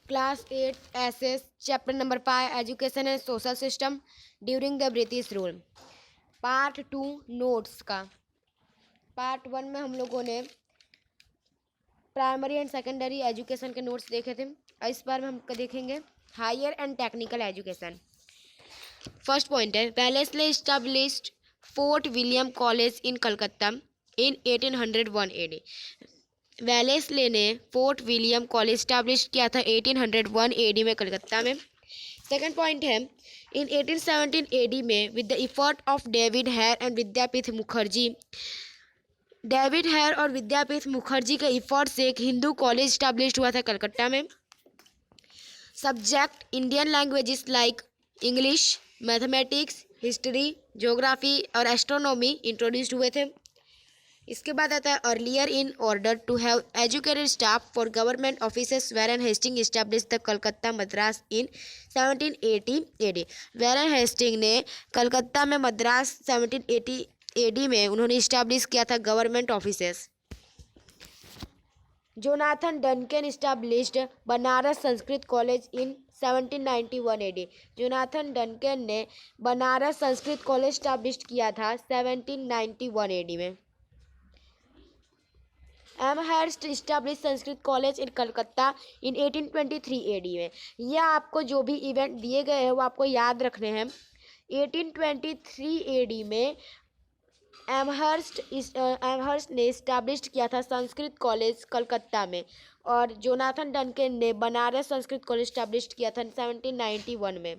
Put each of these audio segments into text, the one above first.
Class 8 SS chapter number 5 education and social system during the British rule. Part 2 notes का। Part 1 में हम लोगों ने प्राइमरी एंड सेकेंडरी एजुकेशन के notes देखे थे। इस बार में हम देखेंगे higher and technical education. First point है, Wellesley established Fort William College in Calcutta in 1801 AD. Wellesley ने फोर्ट विलियम कॉलेज स्टैब्लिश किया था 1801 एडी में कलकत्ता में। सेकंड पॉइंट है, इन 1817 एडी में with the effort of David Hare and Vidyapeeth Mukherjee, David Hare और विद्यापीठ मुखर्जी के एफर्ट से एक हिंदू कॉलेज स्टैब्लिश हुआ था कलकत्ता में। Subject Indian languages like English, mathematics, history, geography और एस्ट्रोनॉमी इंट्रोड्यूस्ड हुए थे। इसके बाद आता है earlier in order to have educated staff for government offices Warren Hasting establish the Calcutta Madras in 1780 AD. Warren Hasting ने कलकत्ता में मद्रास 1780 एडी में उन्होंने इस्टेब्लिश किया था government offices. Jonathan Duncan established Banaras Sanskrit College in 1791 AD. Jonathan Duncan ने बनारस संस्कृत कॉलेज स्टैब्लिश किया था 1791 AD में। Amherst establish Sanskrit College in Calcutta in 1823 AD में। यह आपको जो भी इवेंट दिए गए हैं वो आपको याद रखने हैं। 1823 एडी में एमहर्स्ट ने इस्टेब्लिश किया था संस्कृत कॉलेज कलकत्ता में, और जोनाथन डनकन ने बनारस संस्कृत कॉलेज इस्टेब्लिश किया था 1791 में।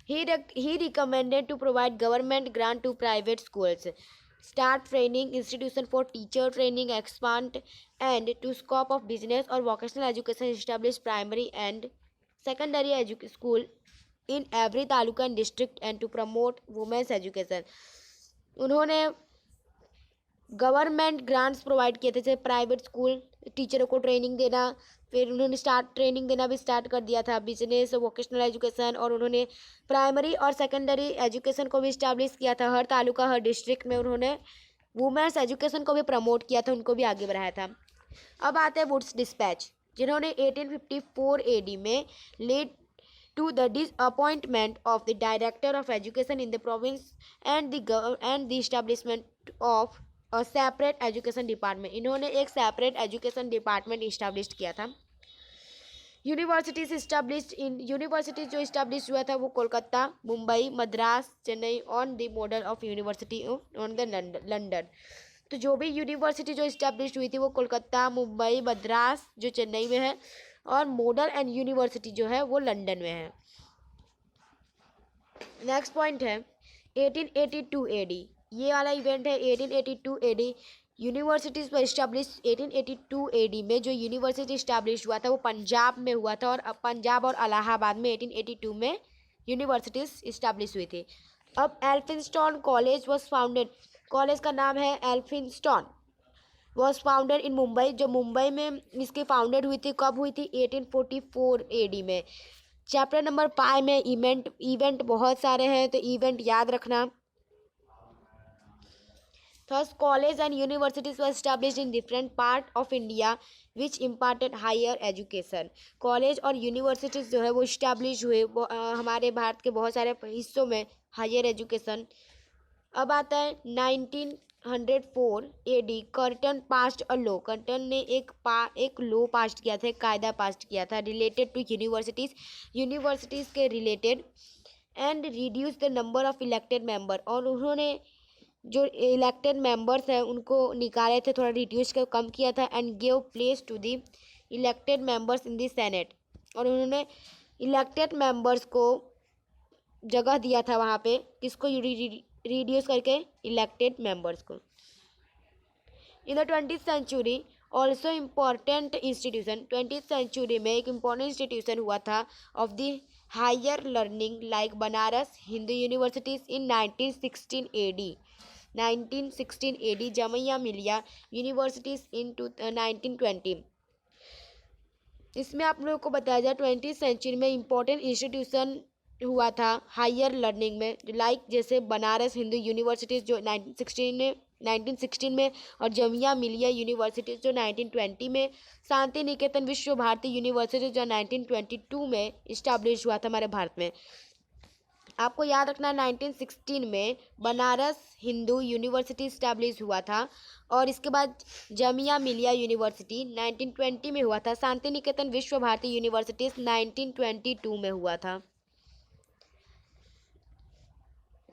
He recommended to provide government grant to private schools, start training institution for teacher training, expand and to scope of business or vocational education, establish primary and secondary school in every taluka and district and to promote women's education। उन्होंने government grants provide किए थे, जैसे private school टीचरों को training देना, फिर उन्होंने training देना भी स्टार्ट कर दिया था, बिजनेस, वोकेशनल एजुकेशन, और उन्होंने प्राइमरी और सेकेंडरी एजुकेशन को भी इस्टेब्लिश किया था। हर तालुका हर डिस्ट्रिक्ट में उन्होंने वुमेंस एजुकेशन को भी प्रमोट किया था, उनको भी आगे बढ़ाया था। अब आते हैं वुड्स डिस्पैच, जिन्होंने 1854 एडी में lead to the disappointment of the director of education in the province and the establishment of a separate education department। इन्होंने एक सेपरेट एजुकेशन डिपार्टमेंट इस्टेब्लिश किया था। यूनिवर्सिटीज इस्टेब्लिश इन यूनिवर्सिटीज जो establish हुआ था वो Kolkata, Mumbai, Madras, Chennai on the model of university on the London. तो जो भी यूनिवर्सिटी जो इस्टेब्लिश हुई थी वो कोलकाता, मुंबई, मद्रास जो चेन्नई में है, और मॉडल एंड यूनिवर्सिटी जो है वो लंदन में है। नेक्स्ट पॉइंट है 1882 एडी। ये वाला इवेंट है 1882 एडी। यूनिवर्सिटीज़ पर इस्टेब्लिश 1882 एडी में जो यूनिवर्सिटी इस्टेब्लिश हुआ था वो पंजाब में हुआ था, और पंजाब और इलाहाबाद में 1882 में यूनिवर्सिटीज़ इस्टेब्लिश हुई थी। अब Elphinstone college was founded, college का नाम है Elphinstone, was founded in Mumbai, जो मुंबई में इसकी फाउंडेड हुई थी। कब हुई थी? 1844 एडी में। चैप्टर नंबर 5 में इवेंट बहुत सारे हैं, तो इवेंट याद रखना। Thus, college and universities were established in different part of India which imparted higher education। College और यूनिवर्सिटीज़ जो है वो इस्टेब्लिश हुए हमारे भारत के बहुत सारे हिस्सों में हायर एजुकेशन। अब आता है 1904 AD, Curzon passed a law. Curzon ने एक लॉ पास किया था, एक कायदा पास किया था रिलेटेड टू यूनिवर्सिटीज़ के related, and reduce the number of elected member, और उन्होंने जो इलेक्टेड मेंबर्स हैं उनको निकाले थे, थोड़ा रिड्यूस कर कम किया था, and give place to the elected members in the senate, और उन्होंने इलेक्टेड मेंबर्स को जगह दिया था वहाँ पे, किसको? रिड्यूस करके इलेक्टेड मेंबर्स को। In the 20th century also important institution, 20th century में एक इम्पॉर्टेंट इंस्टीट्यूशन हुआ था of the higher learning like Banaras Hindu universities in 1916 AD. 1916 AD Jamia Millia universities इन 1920। इसमें आप लोगों को बताया जाए 20th सेंचुरी में इम्पोर्टेंट इंस्टीट्यूशन हुआ था हायर लर्निंग में, लाइक जैसे बनारस हिंदू यूनिवर्सिटीज़ जो 1916 में 1916 में, और जामिया मिलिया यूनिवर्सिटी जो 1920 में, शांति निकेतन विश्व भारती यूनिवर्सिटी जो 1922 में इस्टेब्लिश हुआ था हमारे भारत में। आपको याद रखना है 1916 में बनारस हिंदू यूनिवर्सिटी इस्टेब्लिश हुआ था, और इसके बाद जामिया मिलिया यूनिवर्सिटी 1920 में हुआ था। शांति निकेतन विश्व भारती यूनिवर्सिटी 1922 में हुआ था।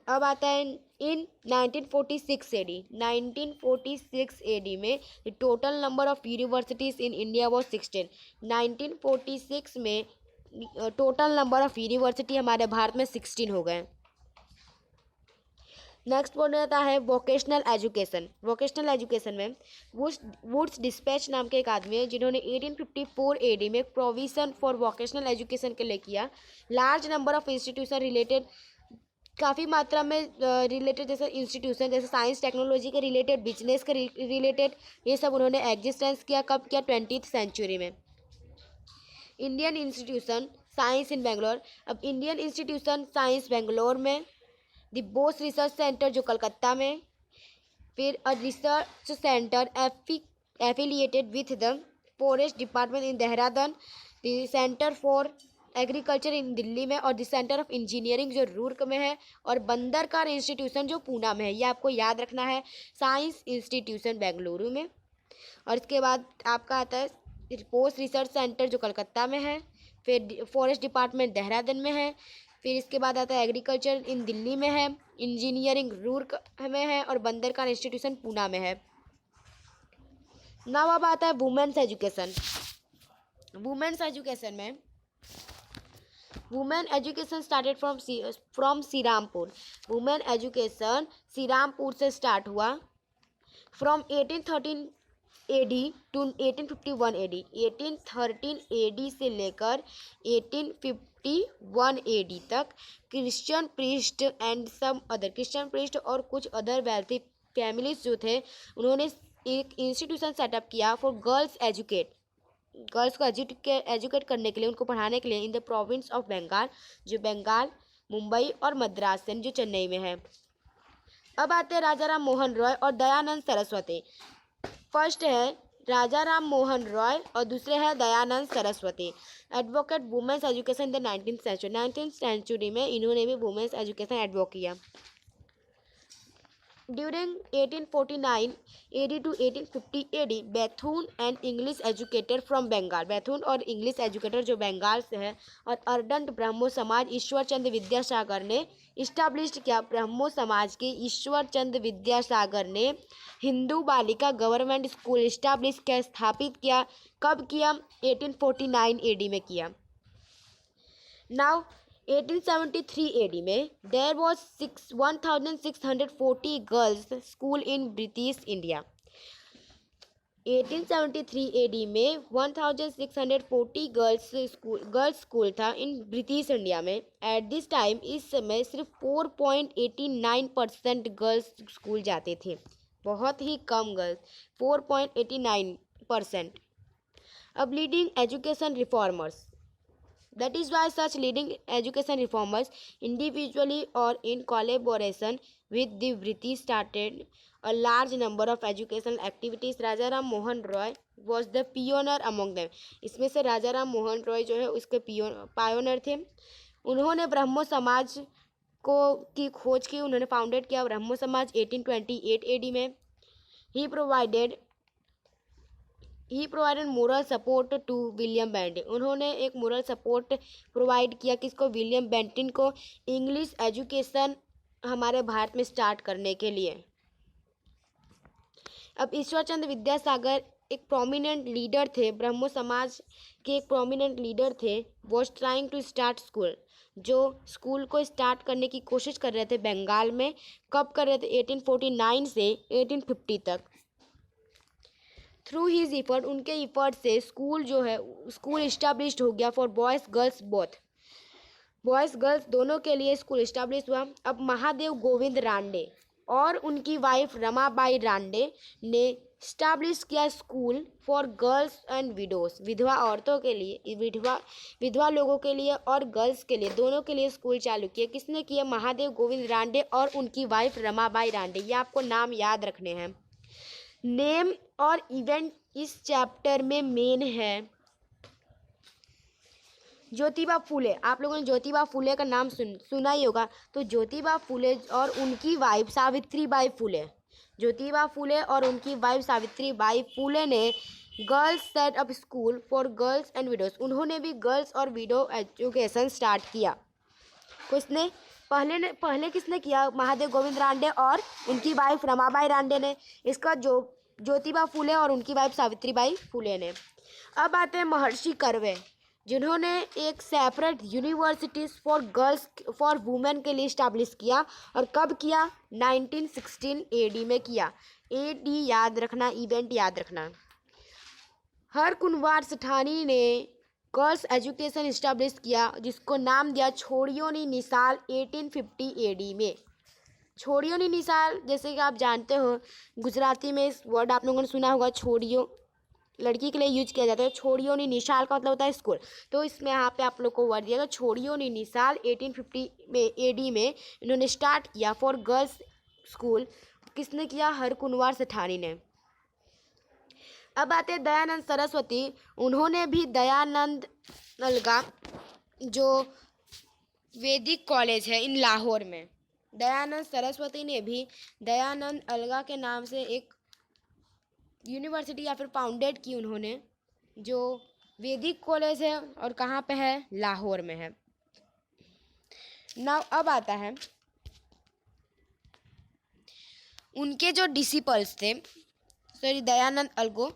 अब आता है इन 1946 एडी। 1946 एडी में the total number of universities in India was 16। 1946 में टोटल नंबर ऑफ यूनिवर्सिटी हमारे भारत में 16 हो गए। नेक्स्ट पॉइंट आता है वोकेशनल एजुकेशन। वोकेशनल एजुकेशन में वुड्स डिस्पैच नाम के एक आदमी है जिन्होंने 1854 एडी में प्रोविजन फॉर वोकेशनल एजुकेशन के लिए किया। Large number of institution related, काफ़ी मात्रा में रिलेटेड जैसे इंस्टीट्यूशन जैसे साइंस टेक्नोलॉजी के रिलेटेड, बिजनेस के रिलेटेड, ये सब उन्होंने एग्जिस्टेंस किया। कब किया? 20th सेंचुरी में। इंडियन इंस्टीट्यूशन साइंस इन बेंगलोर। अब इंडियन इंस्टीट्यूशन साइंस बेंगलोर में, द बोस रिसर्च सेंटर जो कलकत्ता में, फिर a research centre affiliated with the forest department in Dehradun, the centre for agriculture in Delhi में, और द सेंटर ऑफ इंजीनियरिंग जो रूर्क में है, और बंदरकार इंस्टीट्यूशन जो पूना में है। ये आपको याद रखना है, साइंस इंस्टीट्यूशन बेंगलुरु में। और इसके बाद आपका आता है पोस्ट रिसर्च सेंटर जो कलकत्ता में है, फिर फॉरेस्ट डिपार्टमेंट देहरादून में है, फिर इसके बाद आता है एग्रीकल्चर इन दिल्ली में है, इंजीनियरिंग रूर्क में है, और बंदरकार इंस्टीट्यूशन पूना में है। नाउ अब आता है वुमेन्स एजुकेशन। वुमेन्स एजुकेशन में women education started from Shrirampur. Women education Shrirampur से स्टार्ट हुआ। From 1813 AD to 1851 AD. 1813 AD से लेकर 1851 एडी तक Christian priest and some other, Christian priest और कुछ अदर वेल्थी फैमिलीज जो थे, उन्होंने एक इंस्टीट्यूशन सेटअप किया फॉर गर्ल्स को एजुकेट करने के लिए, उनको पढ़ाने के लिए in the province of Bengal, जो बंगाल, मुंबई और मद्रास जो चेन्नई में है। अब आते हैं राजा राम मोहन रॉय और दयानंद सरस्वती। फर्स्ट है राजा राम मोहन रॉय और दूसरे हैं Dayanand Saraswati. Advocate women's education in the 19th century. 19th century में इन्होंने भी वुमेन्स एजुकेशन एडवोकेट किया। During 1849 AD to 1850 AD, Bethune and English educator from Bengal. Bethune और इंग्लिश एजुकेटर जो बंगाल से है, और अर्डंट ब्रह्मो समाज ईश्वर चंद्र विद्यासागर ने इस्टेब्लिश किया। ब्रह्मो समाज के ईश्वर चंद्र विद्यासागर ने हिंदू बालिका गवर्नमेंट स्कूल इस्टेब्लिश किया, स्थापित किया। कब किया? 1849 AD में किया। नाउ 1873 AD में there was 1640 girls school in British India. 1873 AD में 1640 गर्ल्स स्कूल था इन ब्रिटिश इंडिया में। एट दिस टाइम, इस समय सिर्फ 4.89% गर्ल्स स्कूल जाते थे, बहुत ही कम गर्ल्स, 4.89%। अब leading education reformers, that is why such leading education reformers individually or in collaboration with the British started a large number of educational activities. Raja Ram Mohan Roy was the pioneer among them. इसमें से राजा राम मोहन रॉय जो है उसके pioneer थे। उन्होंने ब्रह्मो समाज की खोज की, उन्होंने फाउंडेड किया ब्रह्मो समाज 1828 AD में। He provided moral support to William Bentinck. उन्होंने एक मोरल सपोर्ट प्रोवाइड किया किसको? विलियम बेंटिन को, इंग्लिश एजुकेशन हमारे भारत में स्टार्ट करने के लिए। अब ईश्वर चंद्र विद्यासागर एक प्रोमिनेंट लीडर थे, ब्रह्मो समाज के एक प्रोमिनेंट लीडर थे। Was trying to start school, जो स्कूल को स्टार्ट करने की कोशिश कर रहे थे बंगाल में। कब कर रहे थे? 1849 से 1850 तक। थ्रू हीज इफर्ट, उनके इफर्ट से स्कूल जो है स्कूल इस्टेब्लिश्ड हो गया for boys girls both, boys girls दोनों के लिए स्कूल इस्टेब्लिश हुआ। अब महादेव गोविंद रानडे और उनकी वाइफ रमाबाई रानडे ने स्टैब्लिश किया school for girls and widows, विधवा औरतों के लिए, विधवा लोगों के लिए और गर्ल्स के लिए, दोनों के लिए स्कूल चालू किए। किसने किया? महादेव गोविंद रानडे और उनकी वाइफ रमाबाई रानडे। ये आपको नाम याद रखने हैं। नेम और इवेंट इस चैप्टर में मेन है। ज्योतिबा फूले, आप लोगों ने ज्योतिबा फूले का नाम सुना ही होगा। तो ज्योतिबा फूले और उनकी वाइफ सावित्रीबाई फूले, ज्योतिबा फूले और उनकी वाइफ सावित्रीबाई फूले ने girls set up school for girls and widows, उन्होंने भी गर्ल्स और विडो एजुकेशन स्टार्ट किया। किसने? पहले किसने किया? महादेव गोविंद रानडे और उनकी वाइफ रमाबाई रानडे ने। इसका जो ज्योतिबा फूले और उनकी वाइफ सावित्रीबाई फूले ने। अब आते हैं महर्षि कर्वे, जिन्होंने एक separate universities for girls for women के लिए इस्टेब्लिश किया। और कब किया? 1916 एडी में किया। एडी याद रखना, इवेंट याद रखना। हरकुंवार सेठानी ने गर्ल्स एजुकेशन इस्टेब्लिश किया, जिसको नाम दिया छोड़ियोनी निसाल 1850 एडी में। छोड़ियोनी निसाल, जैसे कि आप जानते हो गुजराती में इस वर्ड आप लोगों ने सुना होगा, छोड़ियो लड़की के लिए यूज किया जाता है। छोड़ियोनी निसाल का मतलब होता है स्कूल। तो इसमें यहाँ पे आप लोग को वर्ड दिया गया छोड़ियोनी निसाल 1850 में एडी में इन्होंने स्टार्ट किया फॉर गर्ल्स स्कूल। किसने किया? हरकुंवार सेठानी ने। अब आते हैं दयानंद सरस्वती, उन्होंने भी दयानंद अलगा जो वैदिक कॉलेज है इन लाहौर में, दयानंद सरस्वती ने भी दयानंद अलगा के नाम से एक यूनिवर्सिटी या फिर फाउंडेड की उन्होंने, जो वैदिक कॉलेज है और कहाँ पे है? लाहौर में है। नाउ अब आता है उनके जो डिसिपल्स थे, सॉरी दयानंद अलगो,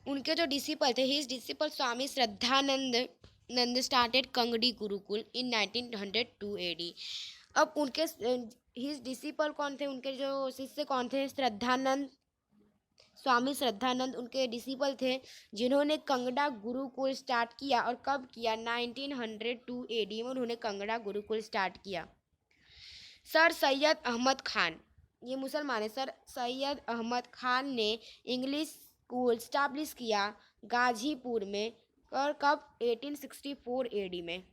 उनके जो डिसिपल थे, his disciple Swami Shraddhanand started कंगड़ी Gurukul इन 1902 एडी। अब उनके हिज डिसिपल कौन थे? उनके जो शिष्य कौन थे? श्रद्धानंद, स्वामी श्रद्धानंद उनके डिसिपल थे, जिन्होंने कंगड़ा गुरुकुल स्टार्ट किया। और कब किया? 1902 एडी में उन्होंने कंगड़ा गुरुकुल स्टार्ट किया। सर सैयद अहमद खान, ये मुसलमान है। सर सैयद अहमद खान ने इंग्लिश स्कूल स्टैब्लिश किया गाजीपुर में। और कब? 1864 एडी में।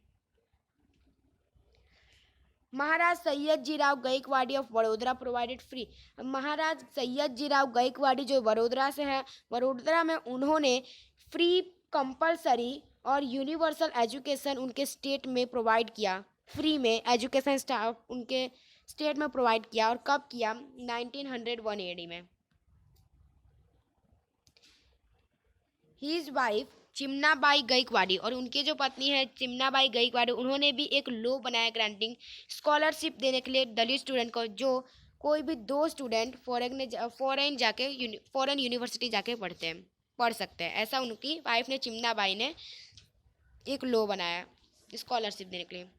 महाराज सैयद जीराव गायकवाड़ी ऑफ बड़ोदरा provided free, Maharaj Sayajirao Gaekwad जो बड़ोदरा से है, बड़ोदरा में उन्होंने फ्री कंपलसरी और यूनिवर्सल एजुकेशन उनके स्टेट में प्रोवाइड किया। फ्री में एजुकेशन स्टाफ उनके स्टेट में प्रोवाइड किया। और कब किया? 1901 एडी में। हिज वाइफ चिमनाबाई गायकवाड़ी, और उनकी जो पत्नी है चिमनाबाई गायकवाड़ी, उन्होंने भी एक लॉ बनाया ग्रांटिंग स्कॉलरशिप देने के लिए दलित स्टूडेंट को, जो कोई भी 2 स्टूडेंट फॉरेन यूनिवर्सिटी जाके पढ़ सकते हैं। ऐसा उनकी वाइफ ने, चिमनाबाई ने एक लॉ बनाया स्कॉलरशिप देने के लिए।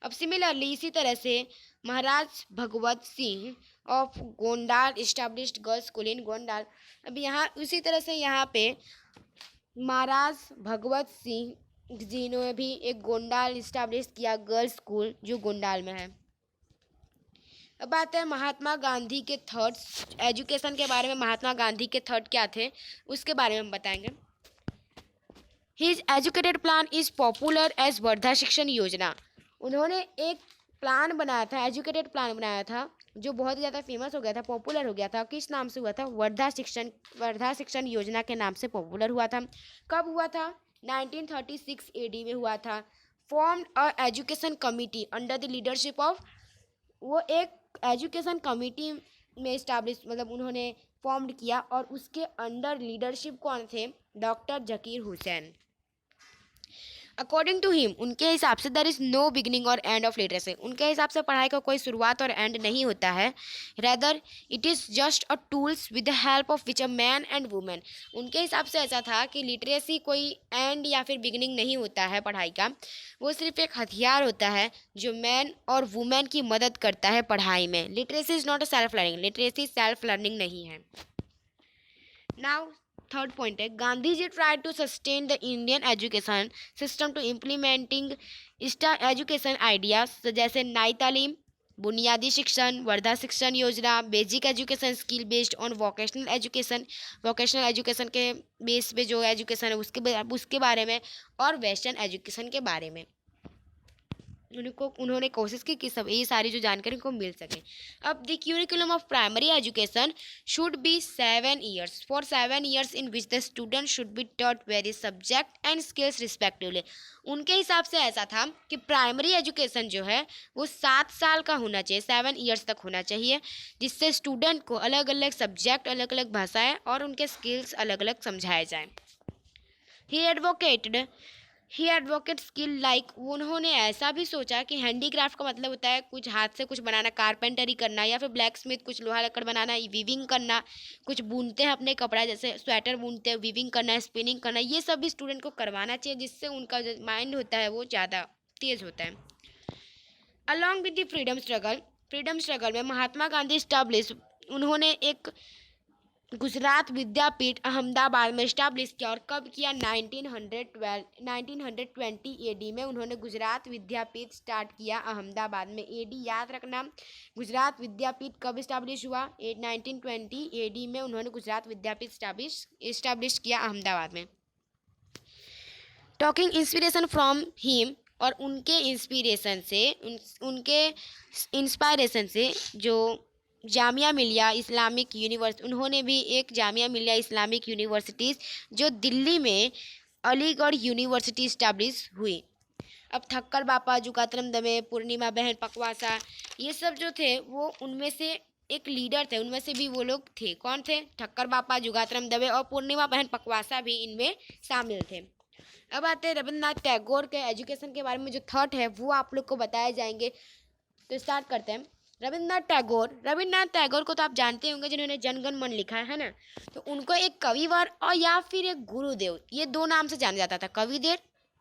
अब सिमिलरली इसी तरह से Maharaj Bhagwat Singh of Gondal established girls school in Gondal. अब यहाँ उसी तरह से यहाँ पे महाराज भगवत सिंह जी ने भी एक गोंडाल इस्टेब्लिश किया गर्ल्स स्कूल, जो गोंडाल में है। अब आते हैं महात्मा गांधी के थॉट्स एजुकेशन के बारे में। महात्मा गांधी के थॉट क्या थे उसके बारे में हम बताएंगे। His educated plan is popular as Wardha शिक्षण योजना, उन्होंने एक प्लान बनाया था, एजुकेटेड प्लान बनाया था, जो बहुत ज़्यादा फेमस हो गया था, पॉपुलर हो गया था। किस नाम से हुआ था? वर्धा शिक्षण योजना के नाम से पॉपुलर हुआ था। कब हुआ था? 1936 एडी में हुआ था। Formed a education committee under the leadership of, वो एक एजुकेशन कमिटी में इस्टेब्लिश मतलब उन्होंने फॉर्म्ड किया। और उसके अंडर लीडरशिप कौन थे? Doctor Zakir Hussain. According to him, उनके हिसाब से देयर इज नो बिगिनिंग और एंड ऑफ लिटरेसी, उनके हिसाब से पढ़ाई का कोई शुरुआत और एंड नहीं होता है। Rather it is just a tools with the help of which a man and women, उनके हिसाब से ऐसा था कि लिटरेसी कोई एंड या फिर बिगिनिंग नहीं होता है पढ़ाई का, वो सिर्फ एक हथियार होता है जो मैन और वुमेन की मदद करता है पढ़ाई में। Literacy is not a self learning, literacy self learning नहीं है। नाउ थर्ड पॉइंट है, Gandhi ji try to sustain the Indian education system to implementing education ideas जैसे नई तालीम, बुनियादी शिक्षण, वर्धा शिक्षण योजना, basic education, skill based on vocational education, vocational education के base पे जो एजुकेशन है उसके बारे में, और वेस्टर्न एजुकेशन के बारे में उन्होंने कोशिश की कि सब ये सारी जो जानकारी उनको मिल सके। अब the curriculum of primary education should be 7 years for 7 years in which the student should be taught various subject and skills respectively. उनके हिसाब से ऐसा था कि प्राइमरी एजुकेशन जो है वो 7 साल का होना चाहिए, 7 ईयर्स तक होना चाहिए, जिससे स्टूडेंट को अलग अलग सब्जेक्ट, अलग अलग भाषाएँ और उनके स्किल्स अलग अलग समझाए जाएँ। ही एडवोकेट स्किल लाइक, उन्होंने ऐसा भी सोचा कि हैंडीक्राफ्ट का मतलब होता है कुछ हाथ से कुछ बनाना, कारपेंटरी करना, या फिर ब्लैक स्मिथ कुछ लोहा लकड़ बनाना, वीविंग करना, कुछ बुनते हैं अपने कपड़ा जैसे स्वेटर बुनते हैं, वीविंग करना, स्पिनिंग करना, ये सब भी स्टूडेंट को करवाना चाहिए, जिससे उनका जो माइंड होता है वो ज़्यादा तेज होता है। Along with the freedom struggle में महात्मा गांधी स्टैब्लिश, उन्होंने एक गुजरात विद्यापीठ अहमदाबाद में इस्टाब्लिश किया। और कब किया? 1920 एडी में उन्होंने गुजरात विद्यापीठ स्टार्ट किया अहमदाबाद में। एडी याद रखना। गुजरात विद्यापीठ कब इस्टाब्लिश हुआ? 1920 एडी में उन्होंने गुजरात विद्यापीठ इस्टाब्लिश किया अहमदाबाद में। टॉकिंग इंस्पिरेशन फ्रॉम हिम, और उनके इंस्पायरेशन से जो जामिया मिलिया इस्लामिक यूनिवर्सिटी, उन्होंने भी एक जामिया मिलिया इस्लामिक यूनिवर्सिटीज़ जो दिल्ली में अलीगढ़ यूनिवर्सिटी इस्टाब्लिश हुई। अब ठक्कर बापा, जुगातरम दमे, पूर्णिमा बहन पकवासा, ये सब जो थे वो उनमें से एक लीडर थे, उनमें से भी वो लोग थे। कौन थे? ठक्कर बापा, जुगातरम दवे और पूर्णिमा बहन पकवासा भी इनमें शामिल थे। अब आते हैं रविन्द्रनाथ टैगोर के एजुकेशन के बारे में जो थॉट है वो आप लोग को बताए जाएंगे। तो स्टार्ट करते हैं। रविन्द्रनाथ टैगोर को तो आप जानते होंगे, जिन्होंने जनगण मन लिखा है ना। तो उनको एक कविवर और या फिर एक गुरुदेव, ये दो नाम से जाना जाता था,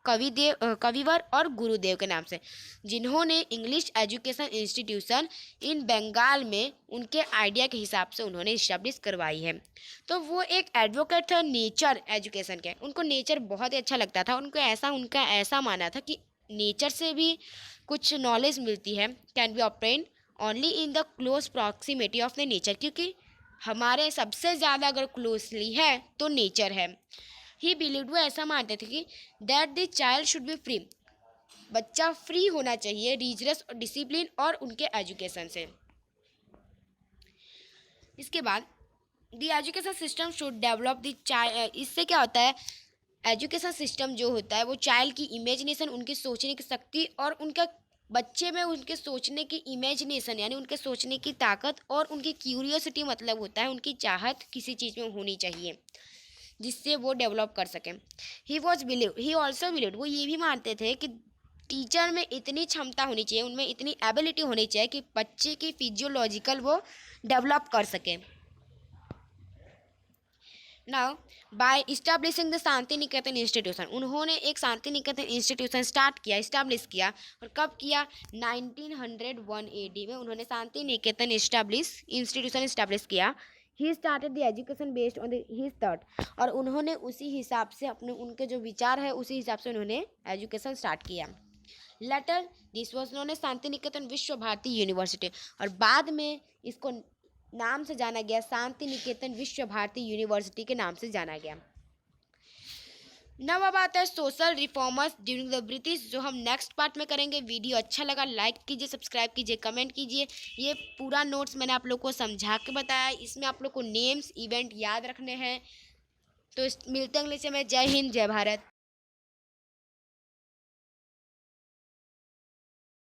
कविवर और गुरुदेव के नाम से, जिन्होंने English education institution in Bengal में उनके आइडिया के हिसाब से उन्होंने इस्टेब्लिश करवाई है। तो वो एक एडवोकेट थे नेचर एजुकेशन के, उनको नेचर बहुत ही अच्छा लगता था। उनका ऐसा मानना था कि नेचर से भी कुछ नॉलेज मिलती है, can be obtained only in the close proximity of the nature, क्योंकि हमारे सबसे ज़्यादा अगर क्लोजली है तो नेचर है। ही बिलीव्ड, वो ऐसा मानते थे कि that the child should be free, बच्चा फ्री होना चाहिए रिजरस और डिसिप्लिन और उनके एजुकेशन से। इसके बाद the education system should develop the child, इससे क्या होता है, एजुकेशन सिस्टम जो होता है वो चाइल्ड की इमेजिनेशन, उनकी सोचने की शक्ति और उनका बच्चे में उनके सोचने की इमेजिनेशन यानी उनके सोचने की ताकत और उनकी क्यूरियोसिटी, मतलब होता है उनकी चाहत किसी चीज़ में होनी चाहिए जिससे वो डेवलप कर सकें। ही ऑल्सो बिलीव्ड, वो ये भी मानते थे कि टीचर में इतनी क्षमता होनी चाहिए, उनमें इतनी एबिलिटी होनी चाहिए कि बच्चे की फिजियोलॉजिकल वो डेवलप कर सकें। Now by establishing the Shanti Niketan institution, उन्होंने एक शांति निकेतन इंस्टीट्यूशन इस्टेब्लिश किया। और कब किया? 1901 एडी में उन्होंने शांति निकेतन इंस्टीट्यूशन इस्टेब्लिश किया। He started the education based on his thought, और उन्होंने उसी हिसाब से उनके जो विचार है उसी हिसाब से उन्होंने एजुकेशन स्टार्ट किया। Later this was known as Shanti Niketan Vishwa Bharati university, और बाद में इसको नाम से जाना गया, शांति निकेतन विश्व भारती यूनिवर्सिटी के नाम से जाना गया। नव अब आता है social reformers during the British, जो हम नेक्स्ट पार्ट में करेंगे। वीडियो अच्छा लगा लाइक कीजिए, सब्सक्राइब कीजिए, कमेंट कीजिए। ये पूरा नोट्स मैंने आप लोग को समझा के बताया, इसमें आप लोग को नेम्स इवेंट याद रखने हैं। तो मिलते हैं अगले समय। जय हिंद, जय भारत।